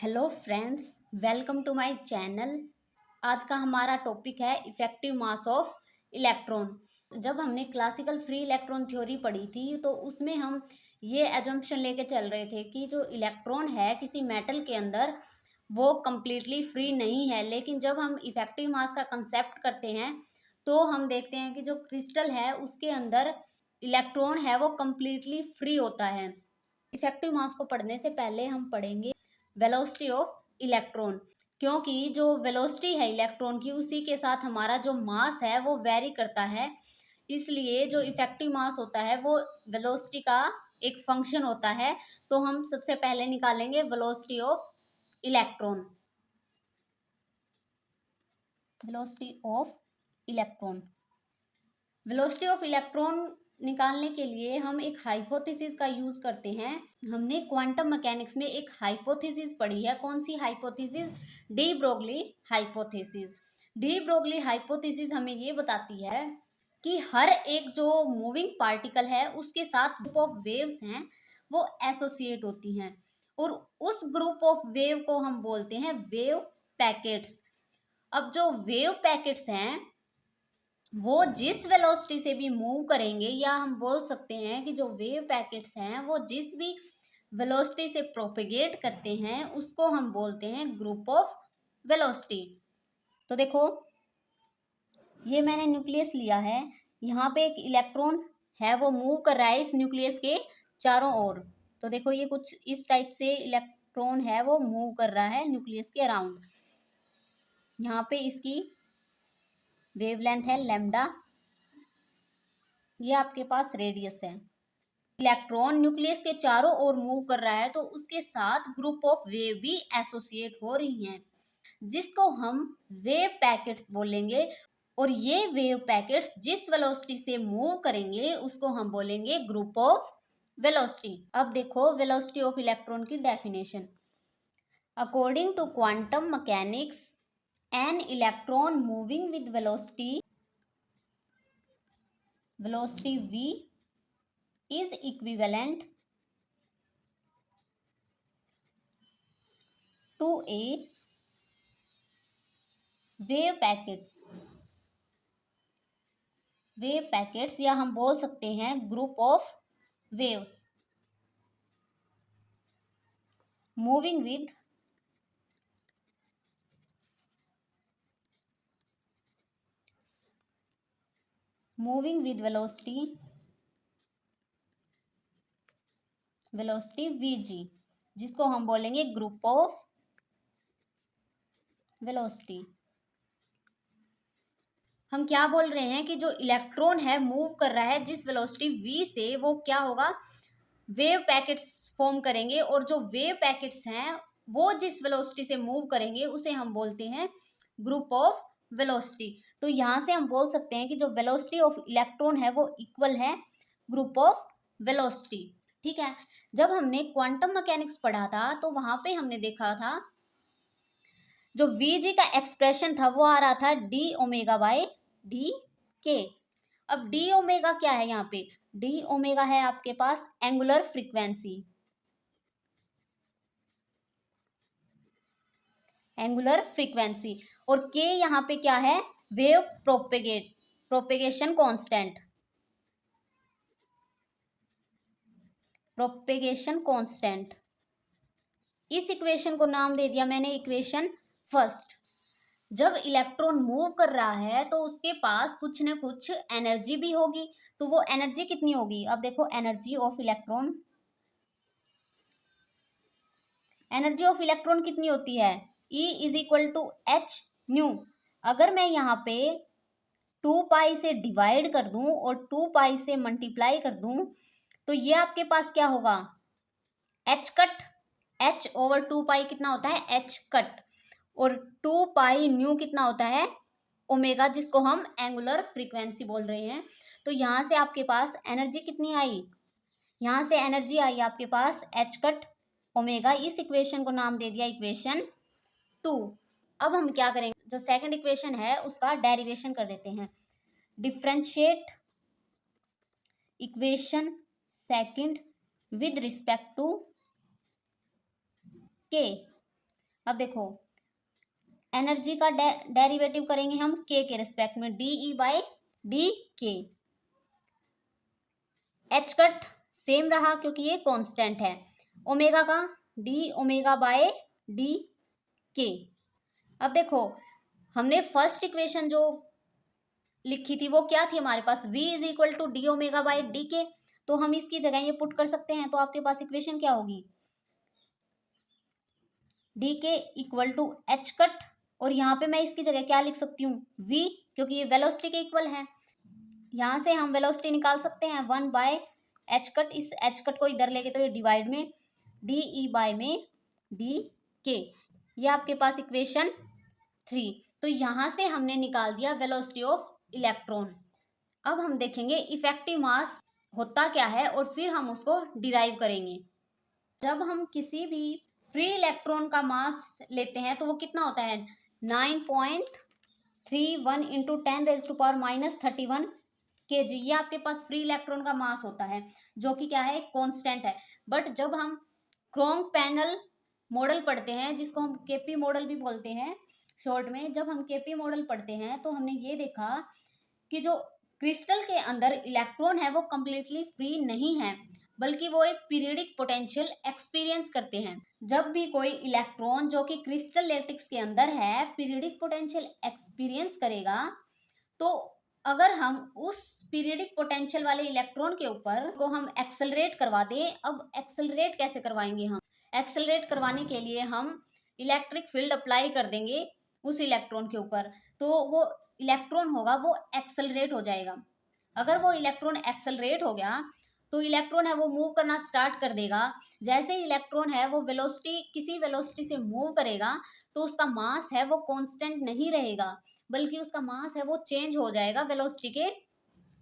Hello friends, welcome to my channel. आज का हमारा टॉपिक है इफेक्टिव मास ऑफ इलेक्ट्रॉन। जब हमने क्लासिकल फ्री इलेक्ट्रॉन थ्योरी पढ़ी थी तो उसमें हम ये एजम्पशन लेके चल रहे थे कि जो इलेक्ट्रॉन है किसी मेटल के अंदर वो कम्प्लीटली फ्री नहीं है। लेकिन जब हम इफेक्टिव मास का कंसेप्ट करते हैं तो हम देखते हैं कि जो क्रिस्टल है उसके अंदर इलेक्ट्रॉन है वो कम्प्लीटली फ्री होता है। इफेक्टिव मास को पढ़ने से पहले हम पढ़ेंगे वेलोसिटी ऑफ इलेक्ट्रॉन, क्योंकि जो वेलोसिटी है इलेक्ट्रॉन की उसी के साथ हमारा जो मास है वो वेरी करता है। इसलिए जो इफेक्टिव मास होता है वो वेलोसिटी का एक फंक्शन होता है। तो हम सबसे पहले निकालेंगे velocity of electron. Velocity of electron velocity of electron निकालने के लिए हम एक हाइपोथेसिस का यूज करते हैं। हमने क्वांटम मैकेनिक्स में एक हाइपोथेसिस पढ़ी है। कौन सी hypothesis? De Broglie hypothesis. De Broglie hypothesis हमें ये बताती है कि हर एक जो मूविंग पार्टिकल है उसके साथ ग्रुप ऑफ वेव्स हैं वो एसोसिएट होती हैं, और उस ग्रुप ऑफ वेव को हम बोलते हैं वेव पैकेट्स। अब जो वेव पैकेट्स हैं वो जिस वेलोसिटी से भी मूव करेंगे, या हम बोल सकते हैं कि जो वेव पैकेट्स हैं वो जिस भी वेलोसिटी से प्रोपेगेट करते हैं उसको हम बोलते हैं ग्रुप ऑफ वेलोसिटी। तो देखो, ये मैंने न्यूक्लियस लिया है, यहाँ पे एक इलेक्ट्रॉन है वो मूव कर रहा है इस न्यूक्लियस के चारों ओर। तो देखो, ये कुछ इस टाइप से इलेक्ट्रॉन है वो मूव कर रहा है न्यूक्लियस के अराउंड। यहाँ पे इसकी वेवलेंथ है लैम्डा, ये आपके पास रेडियस है। इलेक्ट्रॉन न्यूक्लियस के चारों ओर मूव कर रहा है तो उसके साथ ग्रुप ऑफ वेव भी एसोसिएट हो रही हैं, जिसको हम वेव पैकेट्स बोलेंगे। और ये वेव पैकेट्स जिस वेलोसिटी से मूव करेंगे उसको हम बोलेंगे ग्रुप ऑफ वेलोसिटी। अब देखो वेलोसिटी ऑफ इलेक्ट्रॉन की definition. According to quantum mechanics, an electron moving with velocity v is equivalent to a wave packets या हम बोल सकते हैं group of waves moving with velocity vg, जिसको हम बोलेंगे ग्रुप ऑफ वेलोसिटी। हम क्या बोल रहे हैं कि जो इलेक्ट्रॉन है मूव कर रहा है जिस वेलोसिटी v से, वो क्या होगा? वेव पैकेट्स फॉर्म करेंगे, और जो वेव पैकेट्स हैं वो जिस वेलोसिटी से मूव करेंगे उसे हम बोलते हैं ग्रुप ऑफ वेलोसिटी। तो यहाँ से हम बोल सकते हैं कि जो वेलोसिटी ऑफ इलेक्ट्रॉन है वो इक्वल है ग्रुप ऑफ वेलोसिटी। ठीक है, जब हमने क्वांटम मैकेनिक्स पढ़ा था तो वहां पे हमने देखा था जो वीजी का एक्सप्रेशन था वो आ रहा था डी ओमेगा बाय डी के। अब डी ओमेगा क्या है? यहाँ पे डी ओमेगा है आपके पास एंगुलर फ्रीक्वेंसी, और के यहाँ पे क्या है? Wave propagation constant. इस इक्वेशन को नाम दे दिया मैंने इक्वेशन फर्स्ट। जब इलेक्ट्रॉन मूव कर रहा है तो उसके पास कुछ ना कुछ एनर्जी भी होगी, तो वो एनर्जी कितनी होगी? अब देखो, एनर्जी ऑफ इलेक्ट्रॉन कितनी होती है? E is equal to h nu. अगर मैं यहाँ पे 2 पाई से डिवाइड कर दूं और 2 पाई से मल्टीप्लाई कर दूं तो ये आपके पास क्या होगा? H cut. एच ओवर 2 पाई कितना होता है? H cut. और 2 पाई न्यू कितना होता है? ओमेगा, जिसको हम एंगुलर फ्रीक्वेंसी बोल रहे हैं। तो यहाँ से आपके पास एनर्जी कितनी आई? यहाँ से एनर्जी आई आपके पास एच कट ओमेगा। इस इक्वेशन को नाम दे दिया इक्वेशन 2। अब हम क्या करेंगे, जो सेकंड इक्वेशन है उसका डेरिवेशन कर देते हैं। Differentiate equation second with respect to k. अब देखो एनर्जी का डेरिवेटिव करेंगे हम के रिस्पेक्ट में, डी ई बाई डी के। एच कट सेम रहा क्योंकि ये कांस्टेंट है, ओमेगा का डी ओमेगा बाय डी के। अब देखो हमने फर्स्ट इक्वेशन जो लिखी थी वो क्या थी हमारे पास, v is equal to d omega by D k, तो हम इसकी जगह ये पुट कर सकते हैं। तो आपके पास इक्वेशन क्या होगी, डी के इक्वल टू एच कट, और यहाँ पे मैं इसकी जगह क्या लिख सकती हूँ, v, क्योंकि ये वेलोसिटी के इक्वल है। यहाँ से हम वेलोसिटी निकाल सकते हैं 1 बाय एच कट, इस एच कट को इधर लेके तो ये डिवाइड में डी ई बाय में डी के, ये आपके पास इक्वेशन 3। तो यहाँ से हमने निकाल दिया वेलोसिटी ऑफ इलेक्ट्रॉन। अब हम देखेंगे इफेक्टिव मास होता क्या है और फिर हम उसको डिराइव करेंगे। जब हम किसी भी फ्री इलेक्ट्रॉन का मास लेते हैं तो वो कितना होता है, 9.31 इंटू 10⁻⁻31 kg, ये आपके पास फ्री इलेक्ट्रॉन का मास होता है, जो कि क्या है, कांस्टेंट है। बट जब हम क्रोंग पैनल मॉडल पढ़ते हैं, जिसको हम केपी मॉडल भी बोलते हैं शॉर्ट में, जब हम केपी मॉडल पढ़ते हैं तो हमने ये देखा कि जो क्रिस्टल के अंदर इलेक्ट्रॉन है वो कम्प्लीटली फ्री नहीं है, बल्कि वो एक पीरियडिक पोटेंशियल एक्सपीरियंस करते हैं। जब भी कोई इलेक्ट्रॉन जो कि क्रिस्टल लैटिक्स के अंदर है पीरियडिक पोटेंशियल एक्सपीरियंस करेगा, तो अगर हम उस पीरियडिक पोटेंशियल वाले इलेक्ट्रॉन के ऊपर को हम एक्सेलरेट करवा दें। अब एक्सेलरेट कैसे करवाएंगे, हम एक्सेलरेट करवाने के लिए हम इलेक्ट्रिक फील्ड अप्लाई कर देंगे उस इलेक्ट्रॉन के ऊपर, तो वो इलेक्ट्रॉन होगा वो एक्सेलरेट हो जाएगा। अगर वो इलेक्ट्रॉन एक्सेलरेट हो गया तो इलेक्ट्रॉन है वो मूव करना स्टार्ट कर देगा। जैसे ही इलेक्ट्रॉन है वो वेलोसिटी किसी वेलोसिटी से मूव करेगा तो उसका मास है वो कांस्टेंट नहीं रहेगा, बल्कि उसका मास है वो चेंज हो जाएगा वेलोसिटी के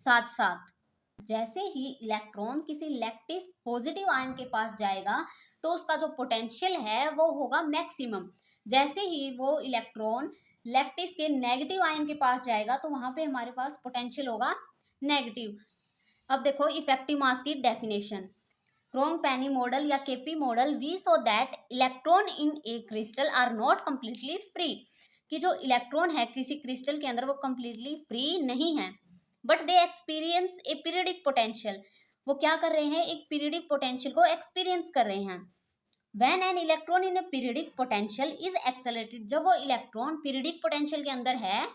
साथ साथ। जैसे ही इलेक्ट्रॉन किसी लैटिस पॉजिटिव आयन के पास जाएगा तो उसका जो पोटेंशियल है वो होगा मैक्सिमम। जैसे ही वो इलेक्ट्रॉन लैटिस के नेगेटिव आयन के पास जाएगा तो वहां पे हमारे पास पोटेंशियल होगा नेगेटिव। अब देखो इफेक्टिव मास की डेफिनेशन, क्रोंग पेनी मॉडल या KP model, we saw that electron in a crystal are not completely free, कि जो इलेक्ट्रॉन है किसी क्रिस्टल के अंदर वो कंप्लीटली फ्री नहीं है, but they experience A periodic potential, वो क्या कर रहे हैं, एक पीरियडिक पोटेंशियल को एक्सपीरियंस कर रहे हैं। When an electron in a periodic potential is accelerated, जब वो इलेक्ट्रॉन पीरियडिक पोटेंशियल के अंदर है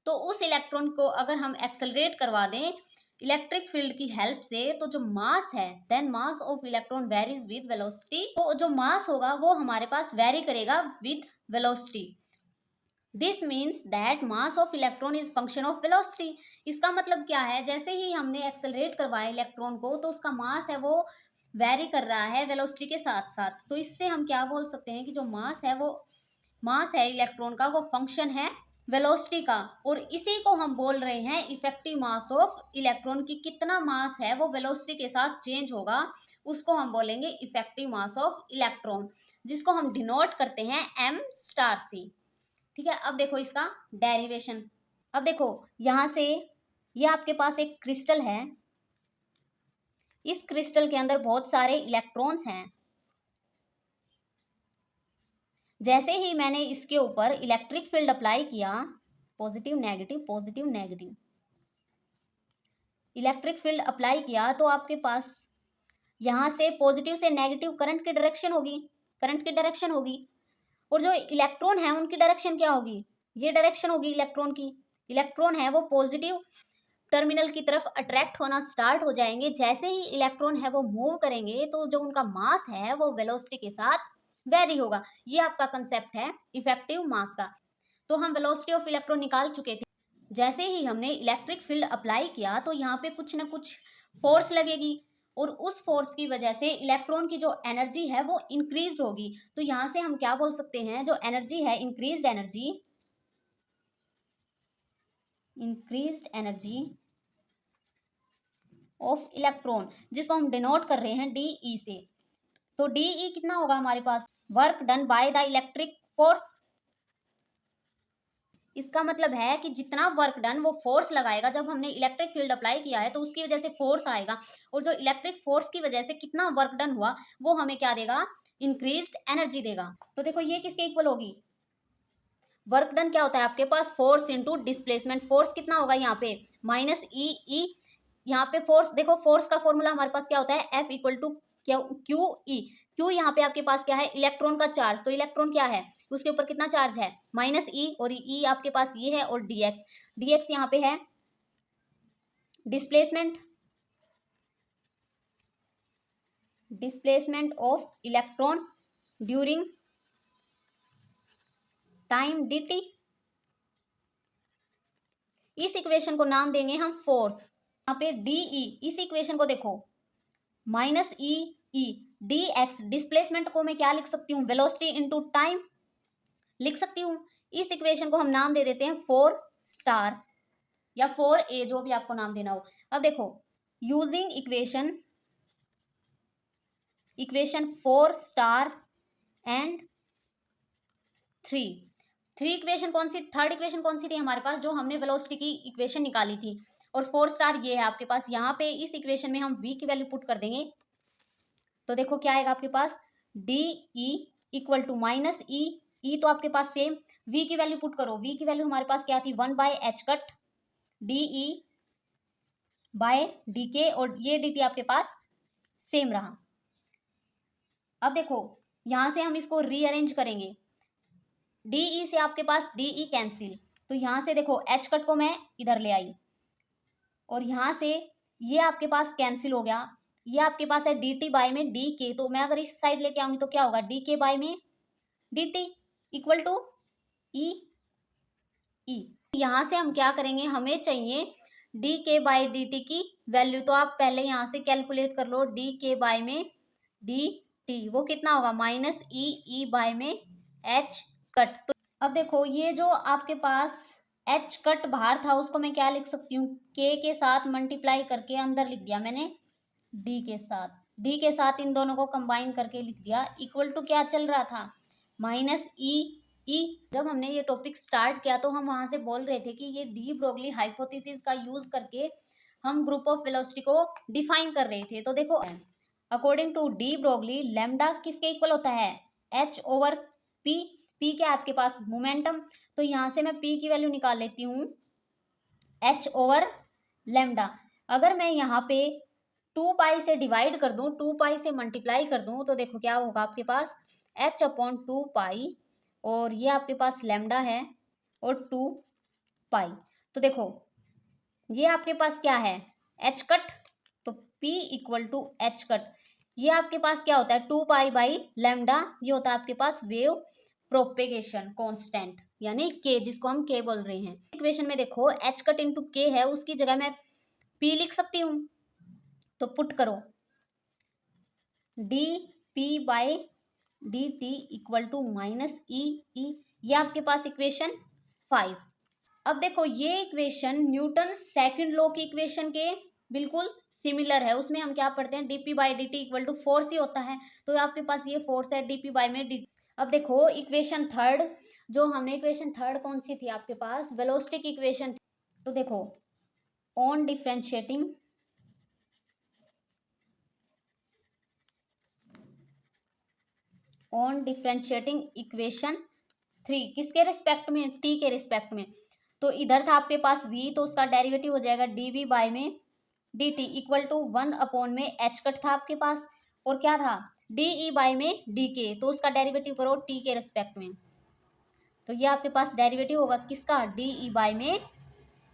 तो उस इलेक्ट्रॉन को अगर हम एक्सेलरेट करवा दें इलेक्ट्रिक फील्ड की हेल्प से, तो जो मास है, then mass of electron varies with velocity, तो जो मास होगा वो हमारे पास वेरी करेगा with velocity. This means that mass of electron is function of velocity. इसका मतलब क्या है, जैसे ही हमने एक्सेलरेट करवाया इलेक्ट्रॉन को तो उसका मास है वो वेरी कर रहा है वेलोसिटी के साथ साथ। तो इससे हम क्या बोल सकते हैं कि जो मास है वो मास है इलेक्ट्रॉन का वो फंक्शन है वेलोसिटी का, और इसी को हम बोल रहे हैं इफेक्टिव मास ऑफ इलेक्ट्रॉन की कितना मास है वो वेलोसिटी के साथ चेंज होगा, उसको हम बोलेंगे इफेक्टिव मास ऑफ इलेक्ट्रॉन, जिसको हम डिनोट करते हैं m स्टार से। ठीक है, अब देखो इसका डेरिवेशन। अब देखो यहाँ से ये आपके पास एक क्रिस्टल है, इस क्रिस्टल के अंदर बहुत सारे इलेक्ट्रॉन्स हैं। जैसे ही मैंने इसके ऊपर इलेक्ट्रिक फील्ड अप्लाई किया, positive negative electric field apply किया, तो आपके पास यहाँ से पॉजिटिव से नेगेटिव करंट की डायरेक्शन होगी, और जो इलेक्ट्रॉन है उनकी डायरेक्शन क्या होगी, ये डायरेक्शन होगी इलेक्ट्रॉन की। इलेक्ट्रॉन है वो पॉजिटिव टर्मिनल की तरफ अट्रैक्ट होना स्टार्ट हो जाएंगे। जैसे ही इलेक्ट्रॉन है वो मूव करेंगे तो जो उनका मास है वो वेलोसिटी के साथ वेरी होगा। ये आपका कंसेप्ट है इफेक्टिव मास का। तो हम वेलोसिटी ऑफ इलेक्ट्रॉन निकाल चुके थे। जैसे ही हमने इलेक्ट्रिक फील्ड अप्लाई किया तो यहाँ पे कुछ ना कुछ फोर्स लगेगी, और उस फोर्स की वजह से इलेक्ट्रॉन की जो एनर्जी है वो इंक्रीज होगी। तो यहाँ से हम क्या बोल सकते हैं, जो एनर्जी है इंक्रीज्ड एनर्जी ऑफ इलेक्ट्रॉन, जिसको हम डिनोट कर रहे हैं डीई से। तो डीई कितना होगा हमारे पास, work done by the electric force, इसका मतलब है कि जितना वर्क डन वो फोर्स लगाएगा, जब हमने इलेक्ट्रिक फील्ड अप्लाई किया है तो उसकी वजह से फोर्स आएगा, और जो इलेक्ट्रिक फोर्स की वजह से कितना वर्क डन हुआ वो हमें क्या देगा, इंक्रीज्ड एनर्जी देगा। तो देखो ये किसके इक्वल होगी, वर्क डन क्या होता है आपके पास, फोर्स इनटू डिस्प्लेसमेंट। फोर्स कितना होगा यहाँ पे, माइनस ई ई, यहाँ पे फोर्स देखो, फोर्स का फॉर्मूला हमारे पास क्या होता है, F equal to q E. Q यहाँ पे आपके पास क्या है, इलेक्ट्रॉन का चार्ज, तो इलेक्ट्रॉन क्या है, उसके ऊपर कितना चार्ज है, माइनस ई, और ई आपके पास ये है, और डीएक्स, डीएक्स यहाँ पे है displacement, displacement of electron during time dt। इस इक्वेशन को नाम देंगे हम फोर्स, यहाँ पे डीई, इस इक्वेशन को देखो minus E E D x, displacement को मैं क्या लिख सकती हूँ, वेलोसिटी इनटू टाइम लिख सकती हूँ। इस इक्वेशन को हम नाम दे देते हैं 4 स्टार या 4a, जो भी आपको नाम देना हो। अब देखो using equation 4 star and 3 equation कौन सी, थर्ड इक्वेशन कौन सी थी हमारे पास, जो हमने वेलोसिटी की इक्वेशन निकाली थी, और 4 स्टार ये है आपके पास। यहाँ पे इस इक्वेशन में हम v की वैल्यू पुट कर देंगे, तो देखो क्या आएगा आपके पास, D E equal to minus E, E तो आपके पास सेम, v की वैल्यू पुट करो, v की वैल्यू हमारे पास क्या थी, 1/h cut D E by D K, और ये डी टी आपके पास सेम रहा। अब देखो यहां से हम इसको रीअरेंज करेंगे, डीई से आपके पास डीई कैंसिल, तो यहां से देखो एच कट को मैं इधर ले आई, और यहां से ये आपके पास कैंसिल हो गया, ये आपके पास है डी टी बाय में डी के, तो मैं अगर इस साइड लेके आऊंगी तो क्या होगा, डी के बाय में डी टी इक्वल टू ई ई। यहां से हम क्या करेंगे, हमें चाहिए डी के बाय डी टी की वैल्यू, तो आप पहले यहां से कैलकुलेट कर लो, डी के बाय में डी टी वो कितना होगा, माइनस ई ई बाय में एच कट। तो अब देखो ये जो आपके पास एच कट बाहर था उसको मैं क्या लिख सकती हूँ, के साथ मल्टीप्लाई करके अंदर लिख दिया मैंने, डी के साथ इन दोनों को कंबाइन करके लिख दिया, इक्वल टू क्या चल रहा था, माइनस ई ई। जब हमने ये टॉपिक स्टार्ट किया तो हम वहां से बोल रहे थे कि ये डी ब्रोगली हाइपोथेसिस का यूज करके हम ग्रुप ऑफ वेलोसिटी को डिफाइन कर रहे थे। तो देखो according to de Broglie lambda किसके इक्वल होता है, एच ओवर पी, पी क्या है आपके पास, मोमेंटम, तो यहां से मैं पी की वैल्यू निकाल लेती हूँ एच ओवर लैम्डा। अगर मैं यहाँ पे 2 पाई से डिवाइड कर दूं, 2 पाई से मल्टीप्लाई कर दूं, तो देखो क्या होगा आपके पास, h अपॉन 2 पाई, और ये आपके पास लैम्डा है, और 2 पाई, तो देखो ये आपके पास क्या है, h कट, तो p equal to h cut, ये आपके पास क्या होता है, 2 पाई बाई लैम्डा, ये होता है आपके पास वेव प्रोपेगेशन कांस्टेंट, यानी k, जिसको हम k बोल रहे हैं। इक्वेशन में देखो h कट इंटू k है, उसकी जगह मैं p लिख सकती हूँ, तो पुट करो D P by D T equal to minus E E, ये आपके पास इक्वेशन 5। अब देखो ये इक्वेशन न्यूटन सेकंड लॉ की इक्वेशन के बिल्कुल सिमिलर है, उसमें हम क्या पढ़ते हैं, D P by D T equal to force ही होता है, तो आपके पास ये फोर्स है डीपी बाई में डी। अब देखो इक्वेशन थर्ड, जो हमने इक्वेशन थर्ड कौन सी थी आपके पास, वेलोसिटी की इक्वेशन थी, तो देखो ऑन डिफरेंशिएटिंग इक्वेशन 3 किसके रिस्पेक्ट में, टी के रिस्पेक्ट में, तो इधर था आपके पास v, तो उसका डेरिवेटिव हो जाएगा dv बाय में dt इक्वल टू 1 अपॉन में h कट था आपके पास, और क्या था de बाय में dk, तो उसका डेरिवेटिव करो t के रिस्पेक्ट में, तो ये आपके पास डेरिवेटिव होगा किसका, de बाय में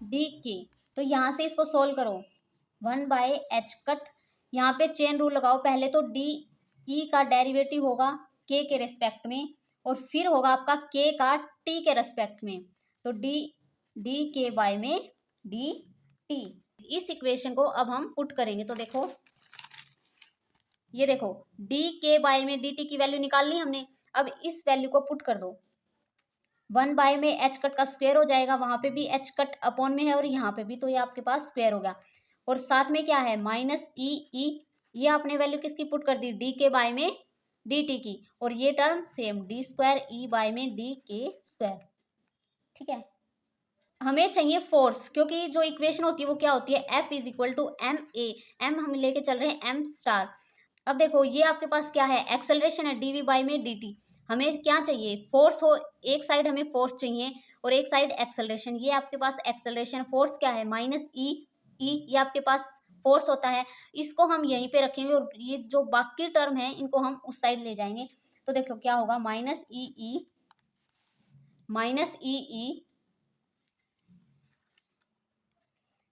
dk। तो यहाँ से इसको सोल्व करो, 1/h कट, यहाँ पे चेन रूल लगाओ, पहले तो de का डेरिवेटिव होगा k के रेस्पेक्ट में, और फिर होगा आपका k का t के रेस्पेक्ट में, तो डी के बाय में डी टी। इस इक्वेशन को अब हम पुट करेंगे, तो देखो ये देखो डी के बाय में डी टी की वैल्यू निकाल ली हमने, अब इस वैल्यू को पुट कर दो, 1 बाय में एच कट का स्क्वायर हो जाएगा, वहां पे भी एच कट अपॉन में है और यहाँ पे भी, तो ये आपके पास स्क्वायर होगा, और साथ में क्या है माइनस ई ई, ये आपने वैल्यू किसकी पुट कर दी, डी के बाय में डी टी की, और ये टर्म सेम डी स्क्वायर ई बाय में डी के स्क्वायर, ठीक है। हमें चाहिए फोर्स, क्योंकि जो इक्वेशन होती है वो क्या होती है, F is equal to m a, m हम लेके चल रहे हैं एम स्टार। अब देखो ये आपके पास क्या है, एक्सेलरेशन है डीवी बाई में dt। हमें क्या चाहिए, फोर्स हो, एक साइड हमें फोर्स चाहिए और एक साइड एक्सेलरेशन। ये आपके पास एक्सेलरेशन, फोर्स क्या है माइनस ई, ई ये आपके पास फोर्स होता है। इसको हम यहीं पे रखेंगे और ये जो बाकी टर्म है इनको हम उस साइड ले जाएंगे। तो देखो क्या होगा, माइनस ई ई, माइनस ई ई,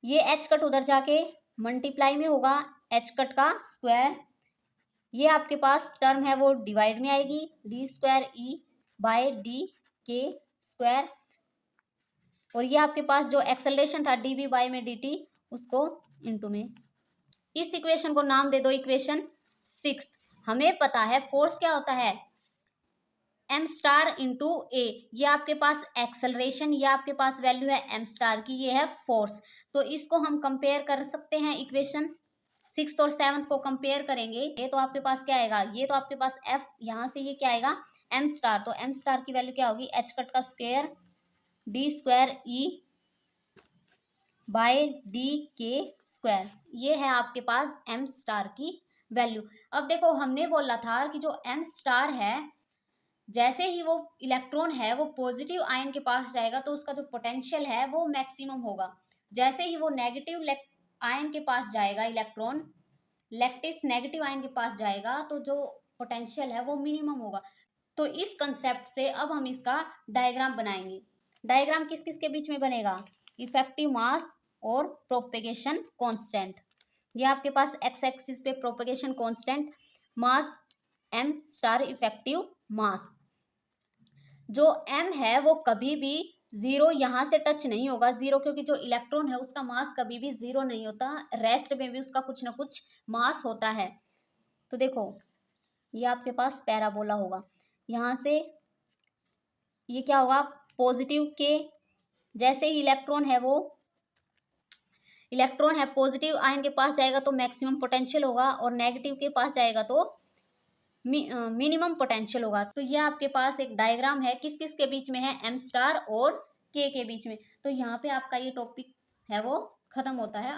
ये एच कट उधर जाके मल्टीप्लाई में होगा एच कट का स्क्वायर। ये आपके पास टर्म है वो डिवाइड में आएगी, D square E by D के स्क्वायर। और ये आपके पास जो एक्सेलरेशन था डी वी बाई में डी टी, उसको इनटू में। इस इक्वेशन को नाम दे दो इक्वेशन 6। हमें पता है फोर्स क्या होता है, एम स्टार इंटू ए। ये आपके पास एक्सेलरेशन, ये आपके पास वैल्यू है एम स्टार की, ये है फोर्स। तो इसको हम कंपेयर कर सकते हैं, इक्वेशन 6 और 7 को कंपेयर करेंगे। ये तो आपके पास क्या आएगा, ये तो आपके पास एफ, यहाँ से ये क्या आएगा एम स्टार। तो एम स्टार की वैल्यू क्या होगी, एच कट का square D square E by D के स्क्वायर। ये है आपके पास एम स्टार की वैल्यू। अब देखो हमने बोला था कि जो एम स्टार है, जैसे ही वो इलेक्ट्रॉन है वो पॉजिटिव आयन के पास जाएगा तो उसका जो पोटेंशियल है वो मैक्सिमम होगा। जैसे ही वो नेगेटिव आयन के पास जाएगा इलेक्ट्रॉन, लैक्टिस नेगेटिव आयन के पास जाएगा तो जो पोटेंशियल है वो मिनिमम होगा। तो इस कंसेप्ट से अब हम इसका डायग्राम बनाएंगे। डायग्राम किस किस के बीच में बनेगा, इफेक्टिव मास और प्रोपेगेशन कांस्टेंट। ये आपके पास एक्स एक्सिस पे प्रोपेगेशन कांस्टेंट, मास एम स्टार इफेक्टिव मास। जो एम है वो कभी भी जीरो यहाँ से टच नहीं होगा, जीरो, क्योंकि जो इलेक्ट्रॉन है उसका मास कभी भी जीरो नहीं होता, रेस्ट में भी उसका कुछ ना कुछ मास होता है। तो देखो ये आपके पास पैराबोला होगा, यहाँ से ये क्या होगा पॉजिटिव के, जैसे ही इलेक्ट्रॉन है पॉजिटिव आयन के पास जाएगा तो मैक्सिमम पोटेंशियल होगा, और नेगेटिव के पास जाएगा तो मिनिमम पोटेंशियल होगा। तो ये आपके पास एक डायग्राम है, किस किस के बीच में है, एम स्टार और के बीच में। तो यहाँ पे आपका ये टॉपिक है वो खत्म होता है।